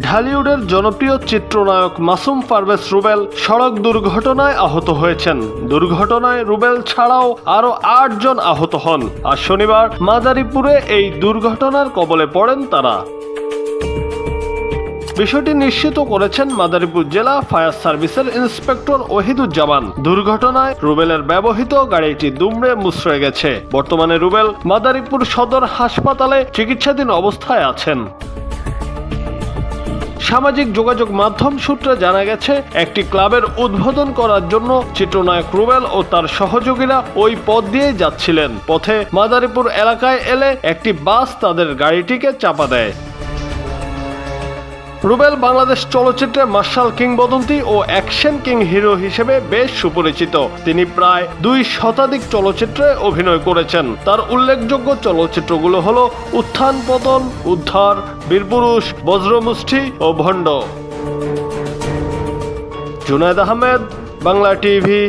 ঢালিউডের জনপ্রিয় চিত্রনায়ক মাসুম পারভেজ রুবেল সড়ক দুর্ঘটনায় আহত হয়েছেন। দুর্ঘটনায় রুবেল ছাড়াও আরও ৮ জন আহত হন। আর শনিবার মাদারীপুরে এই দুর্ঘটনার কবলে পড়েন তারা। বিষয়টি নিশ্চিত করেছেন মাদারীপুর জেলা ফায়ার সার্ভিসের ইন্সপেক্টর ওহিদুজ্জামান। দুর্ঘটনায় রুবেলের ব্যবহৃত গাড়িটি দুমড়ে মুচড়ে গেছে। বর্তমানে রুবেল মাদারীপুর সদর হাসপাতালে চিকিৎসাধীন অবস্থায় আছেন। সামাজিক যোগাযোগ মাধ্যম সূত্রে জানা গেছে, একটি ক্লাবের উদ্বোধন করার জন্য চিত্রনায়ক রুবেল ও তার সহযোগীরা ওই পথ দিয়ে যাচ্ছিলেন। পথে মাদারীপুর এলাকায় এলে একটি বাস তাদের গাড়িটিকে চাপা দেয়। রুবেল বাংলাদেশ চলচ্চিত্রে মার্শাল কিংবদন্তি ও অ্যাকশন কিং হিরো হিসেবে বেশ সুপরিচিত। তিনি প্রায় 2 শতাধিক চলচ্চিত্রে অভিনয় করেছেন। তার উল্লেখযোগ্য চলচ্চিত্রগুলো হলো উত্থান পতন, উদ্ধার, বীরপুরুষ, বজ্রমুষ্টি ও ভণ্ড। জুনায়েদ আহমেদ, বাংলা টিভি।